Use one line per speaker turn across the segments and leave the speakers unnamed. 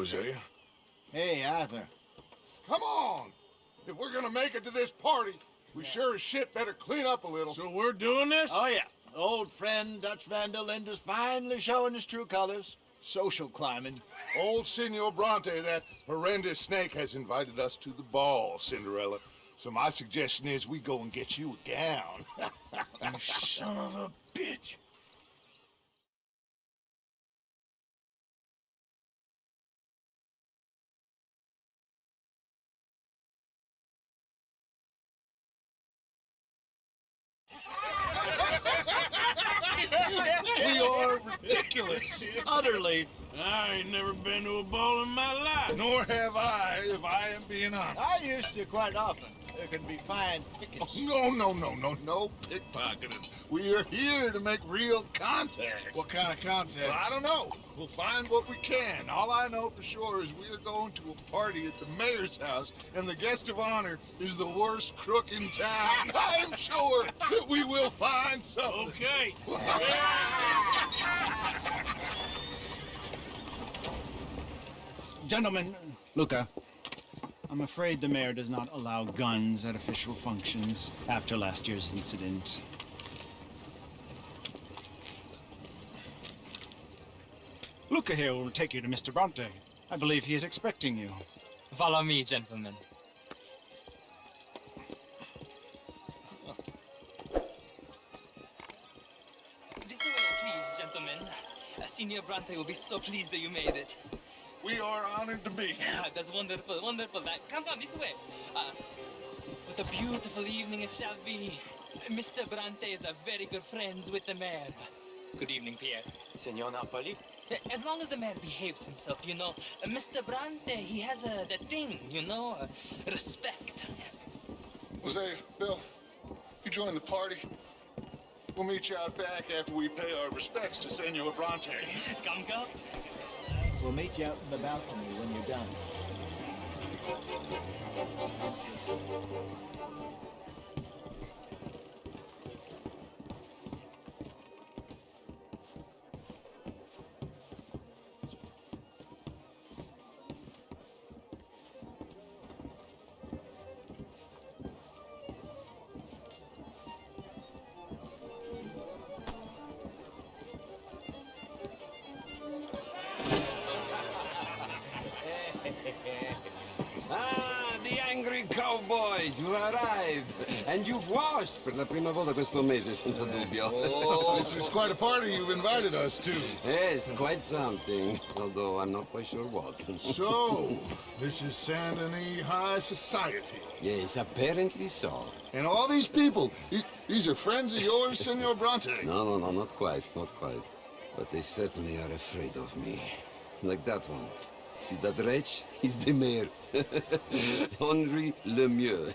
Hosea.
Hey, Arthur.
Come on! If we're gonna make it to this party, we sure as shit better clean up a little.
So we're doing this?
Oh, yeah. Old friend Dutch Van der Linde's finally showing his true colors. Social climbing.
Old Senor Bronte, that horrendous snake, has invited us to the ball, Cinderella. So my suggestion is we go and get you a gown.
You son of a bitch.
We are ridiculous.
Utterly.
I ain't never been to a ball in my life.
Nor have I, if I am being honest.
I used to quite often. There can be fine pickets.
No pickpocketing. We are here to make real contact.
What kind of contact?
Well, I don't know. We'll find what we can. All I know for sure is we are going to a party at the mayor's house, and the guest of honor is the worst crook in town. I am sure that we will find something.
Okay.
Gentlemen, Luca, I'm afraid the mayor does not allow guns at official functions after last year's incident. Luca here will take you to Mr. Bronte. I believe he is expecting you.
Follow me, gentlemen. This way, please, gentlemen. Senior Bronte will be so pleased that you made it.
We are honored to be here.
That's wonderful, wonderful. Come this way. What a beautiful evening it shall be. Mr. Bronte is a very good friends with the mayor. Good evening, Pierre.
Senor Napoli?
As long as the mayor behaves himself, you know. Mr. Bronte, he has that thing, you know, respect.
Jose, Bill, you join the party. We'll meet you out back after we pay our respects to Senor Bronte.
Come.
We'll meet you out in the balcony when you're done.
The angry cowboys, you arrived. And you've washed per la prima volta questo mese, senza dubbio.
Oh, this is quite a party you've invited us to.
Yes, quite something. Although I'm not quite sure what.
So, this is Saint Denis High Society.
Yes, apparently so.
And all these people, these are friends of yours, Senor Bronte?
No, not quite, not quite. But they certainly are afraid of me. Like that one. See that wretch? He's the mayor. Henri Lemieux.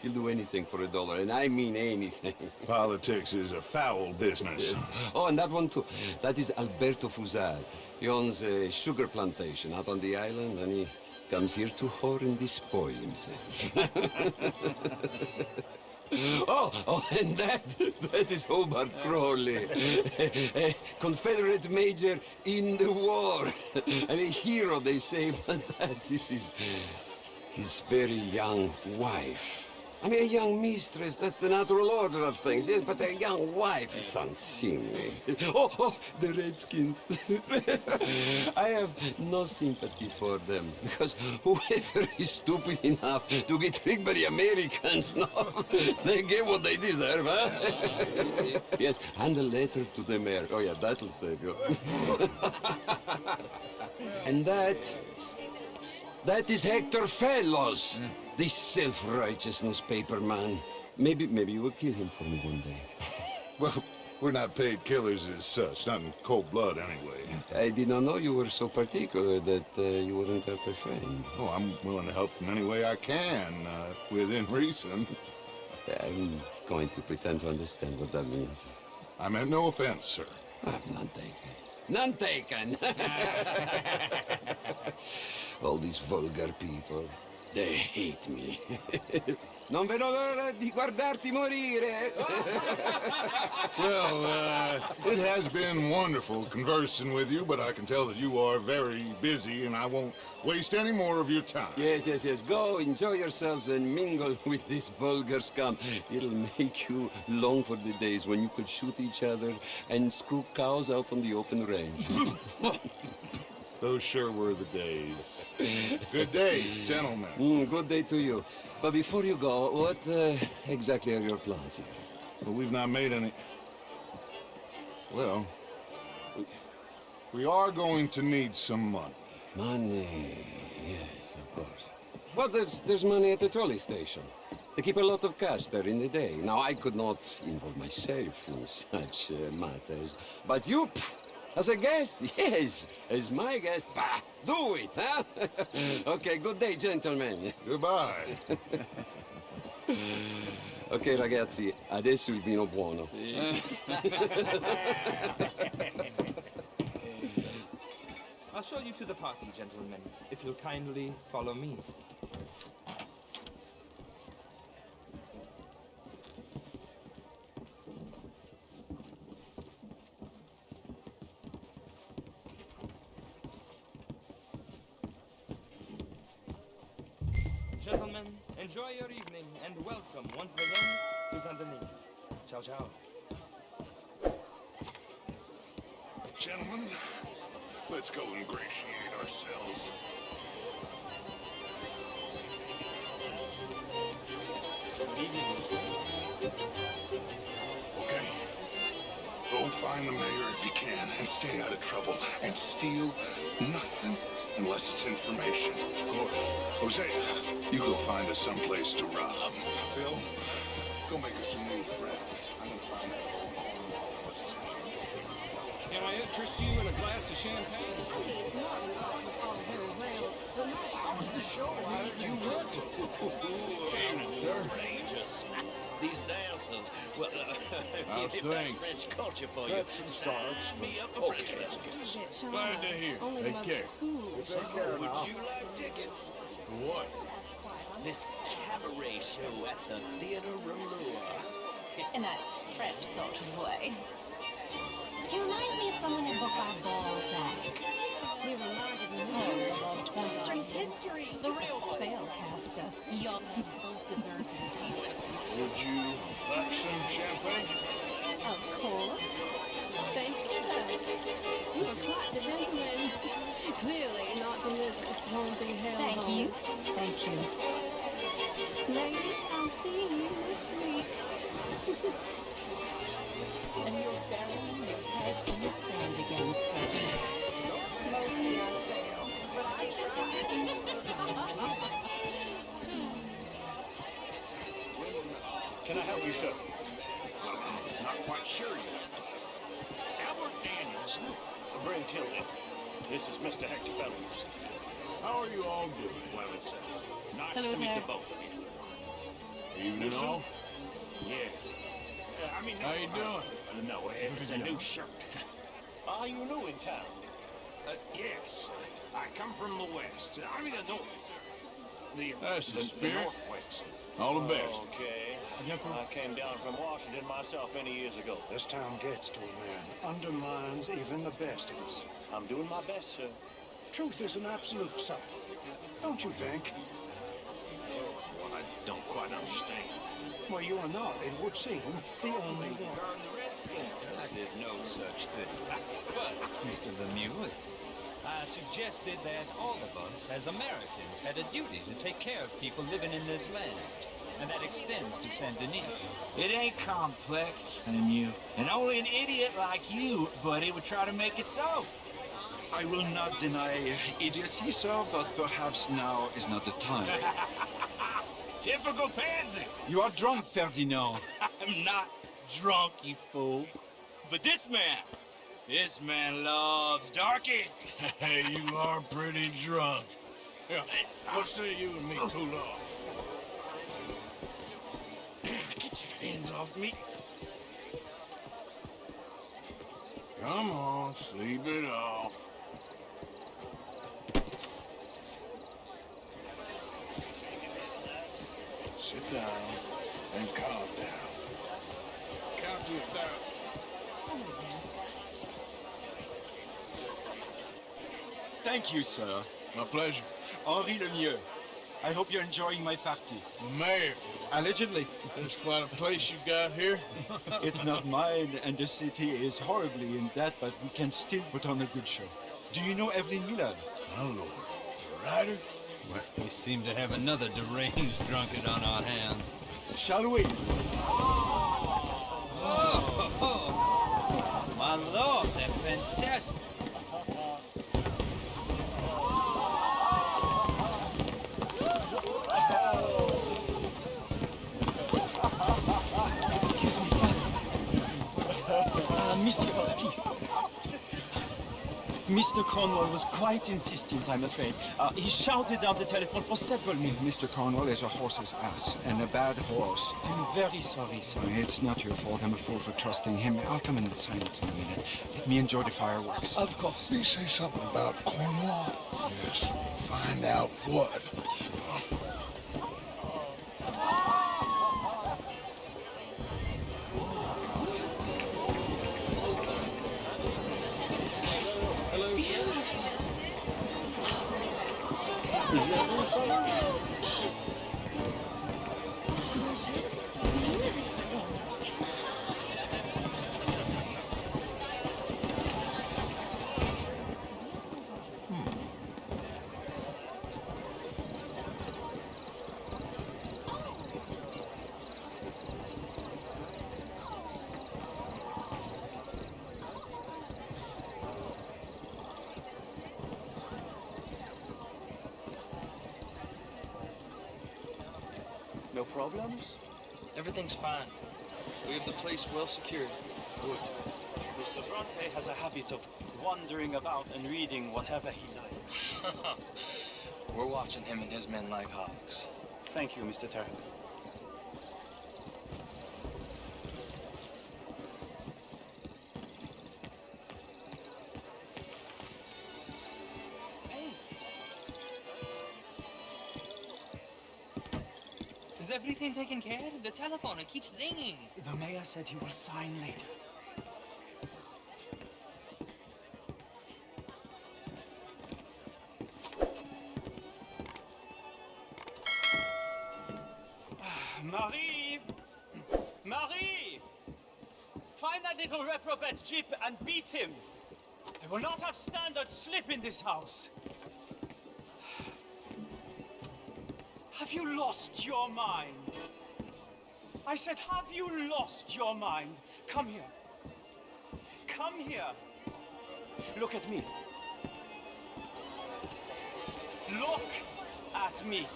He'll do anything for $1, and I mean anything.
Politics is a foul business.
Yes. Oh, and that one too. That is Alberto Fusar. He owns a sugar plantation out on the island, and he comes here to whore and despoil himself. Oh, and that is Hobart Crawley, a Confederate major in the war. And a hero, they say, but that is his very young wife. I mean, a young mistress, that's the natural order of things, yes, but a young wife, it's unseemly. Oh, the Redskins. I have no sympathy for them, because whoever is stupid enough to get tricked by the Americans, no, they get what they deserve, huh? Yes, and a letter to the mayor. Oh, yeah, that'll save you. And that is Hector Fellows. This self-righteous newspaper man. Maybe you will kill him for me one day.
Well, we're not paid killers as such, not in cold blood anyway.
I did not know you were so particular that you wouldn't help a friend.
Oh, I'm willing to help in any way I can, within reason.
I'm going to pretend to understand what that means.
I meant no offense, sir.
None taken. None taken! All these vulgar people. They hate me. Non vedo l'ora di guardarti morire.
Well, it has been wonderful conversing with you, but I can tell that you are very busy, and I won't waste any more of your time.
Yes, yes, yes. Go, enjoy yourselves, and mingle with this vulgar scum. It'll make you long for the days when you could shoot each other and screw cows out on the open range.
Those sure were the days. Good day, gentlemen.
Good day to you. But before you go, what exactly are your plans here?
Well, we've not made any... Well, we are going to need some money.
Money, yes, of course. Well, there's money at the trolley station. They keep a lot of cash there in the day. Now, I could not involve myself in such matters. But you, as a guest, yes, as my guest, bah, do it, huh? Okay, good day, gentlemen.
Goodbye.
Ok, ragazzi, adesso il vino buono.
I'll show you to the party, gentlemen, if you'll kindly follow me. Gentlemen, enjoy your evening and welcome once again to Saint Denis. Ciao, ciao.
Gentlemen, let's go ingratiate ourselves. Okay. Go find the mayor if you can and stay out of trouble and steal nothing unless it's information. Of course. Hosea, you go find us someplace to rob. Bill, go make us some new friends. I'm gonna find that old Cornwall. What's his name?
Can I interest you in a glass of champagne?
I mean, modern art was all very well, but not
How was the show? Where did you work to?
Evening, sir.
Rangers. These dancers. Well,
How's
if
things?
that's French culture for you.
Fits and starts,
Sign me
but
up for
okay.
French.
Glad to hear.
Only
Take
the most
care.
foolish.
Take care now.
Would you like tickets?
What?
This cabaret show at the Theatre Rouleur.
In that French sort of way. He reminds me of someone in book by Balzac. He reminded me of loved Western history. The real spellcaster. Young and both deserve to see it.
Would you like some champagne?
Of course. Thank you, sir. You are quite the gentleman. Clearly not from this swampy hell.
Thank you. Thank you.
Ladies, I'll see you next week.
And you're burying your head in the sand again, sir.
Mostly I fail, but I
Can I help you, sir? Well, I'm not quite sure yet. Albert Daniels, Bryn Tilden. This is Mr. Hector Fellows.
How are you all doing?
Well, it's nice
Hello
to meet
there.
the both of you.
Evening, all.
Yeah. I mean,
How you doing?
No, it's a new shirt. Are you new in town? Yes. I come from the west. I mean the north.
That's the spirit.
northwest.
All the best.
Okay. I came down from Washington myself many years ago.
This town gets to a man, undermines even the best of us.
I'm doing my best, sir.
Truth is an absolute side, don't you think?
Well, I don't quite understand.
Well, you are not, it would seem, the only one.
I did no such thing. But, Mr. Lemieux, I suggested that all of us, as Americans, had a duty to take care of people living in this land. And that extends to Saint Denis.
It ain't complex, Lemieux. And only an idiot like you, buddy, would try to make it so.
I will not deny idiocy, sir, but perhaps now is not the time.
Typical pansy.
You are drunk, Ferdinand.
I'm not drunk, you fool. But this man loves darkies.
Hey, you are pretty drunk. Yeah, what say you and me cool off?
Get your hands off me.
Come on, sleep it off. Sit down and calm down. Count to 1,000.
Thank you, sir.
My pleasure.
Henri Lemieux. I hope you're enjoying my party.
The mayor.
Allegedly.
That's quite a place you got here.
It's not mine, and the city is horribly in debt, but we can still put on a good show. Do you know Evelyn Miller?
My lord. A writer?
Well, we seem to have another deranged drunkard on our hands.
Shall we?
Oh, my lord, they're fantastic.
Excuse me, brother. Monsieur, please. Mr. Cornwall was quite insistent, I'm afraid. He shouted down the telephone for several minutes.
Mr. Cornwall is a horse's ass, and a bad horse.
I'm very sorry, sir.
It's not your fault. I'm a fool for trusting him. I'll come in and sign it in a minute. Let me enjoy the fireworks.
Of course.
Did he say something about Cornwall? Yes. Find out what. Sure.
Is that your son?
No problems? Everything's fine. We have the place well secured. Good.
Mr. Bronte has a habit of wandering about and reading whatever he likes.
We're watching him and his men like hawks.
Thank you, Mr. Terry.
Is everything taken care of? The telephone, it keeps ringing.
The mayor said he will sign later. Marie! Marie! Find that little reprobate Jeep and beat him. I will not have standard slip in this house. Have you lost your mind? I said, have you lost your mind? Come here. Come here. Look at me. Look at me.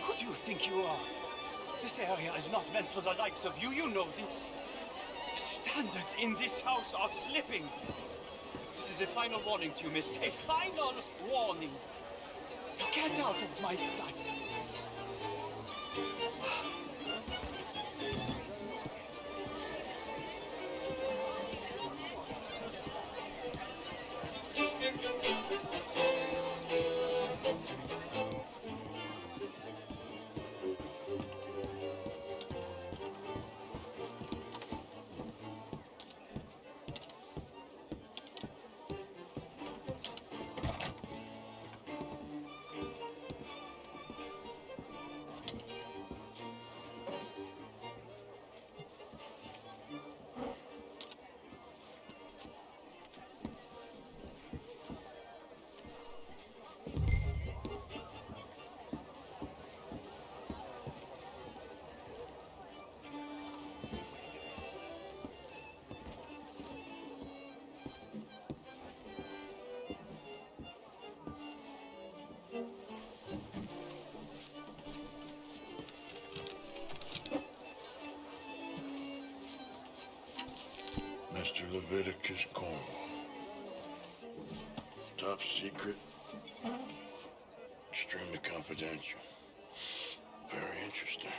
Who do you think you are? This area is not meant for the likes of you. You know this. Standards in this house are slipping. This is a final warning to you, miss. A final warning. Now get out of my sight.
Mr. Leviticus Cornwall. Top secret. Extremely confidential. Very interesting.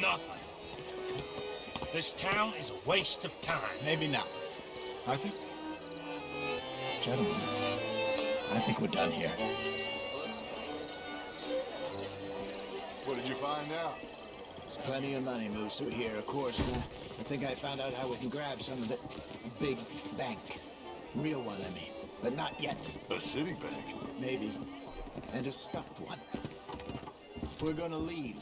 Nothing. This town is a waste of time.
Maybe not. I think... Gentlemen, I think we're done here.
What did you find out?
There's plenty of money moves through here, of course. I think I found out how we can grab some of it. A big bank. Real one, I mean. But not yet.
A city bank?
Maybe. And a stuffed one. If we're gonna leave,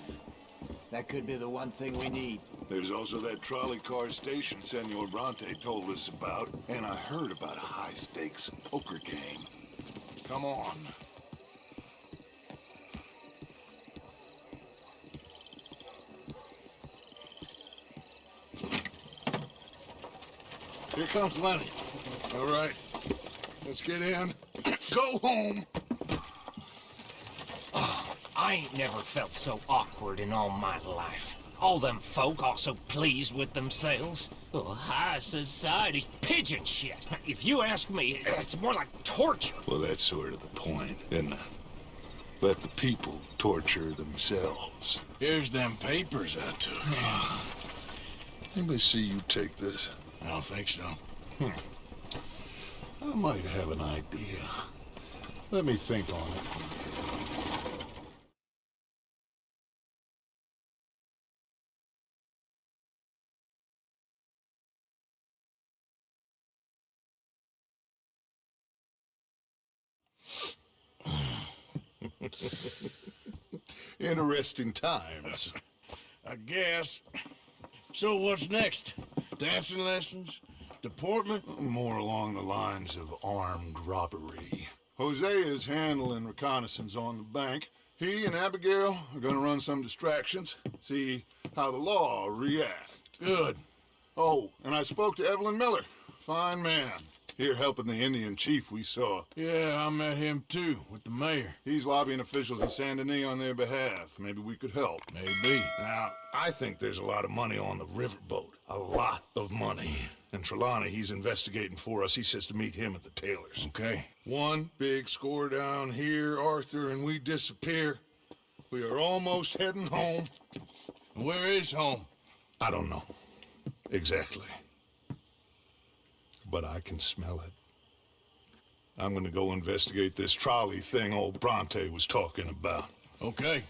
that could be the one thing we need.
There's also that trolley car station Senor Bronte told us about, and I heard about a high-stakes poker game. Come on. Here comes Lenny. All right, let's get in. Go home.
Oh, I ain't never felt so awkward in all my life. All them folk all so pleased with themselves. Oh, high society's pigeon shit. If you ask me, it's more like torture.
Well, that's sort of the point, isn't it? Let the people torture themselves.
Here's them papers I took.
Let me see you take this.
I don't think so.
I might have an idea. Let me think on it. Interesting times.
I guess. So what's next? Dancing lessons? Deportment?
More along the lines of armed robbery. Jose is handling reconnaissance on the bank. He and Abigail are gonna run some distractions, see how the law reacts.
Good.
Oh, and I spoke to Evelyn Miller. Fine man. Here helping the Indian chief we saw.
Yeah, I met him too, with the mayor.
He's lobbying officials in Saint Denis on their behalf. Maybe we could help.
Maybe.
Now, I think there's a lot of money on the riverboat. A lot of money. And Trelawney, he's investigating for us. He says to meet him at the Taylors.
Okay.
One big score down here, Arthur, and we disappear. We are almost heading home.
Where is home?
I don't know. Exactly. But I can smell it. I'm gonna go investigate this trolley thing old Bronte was talking about.
Okay.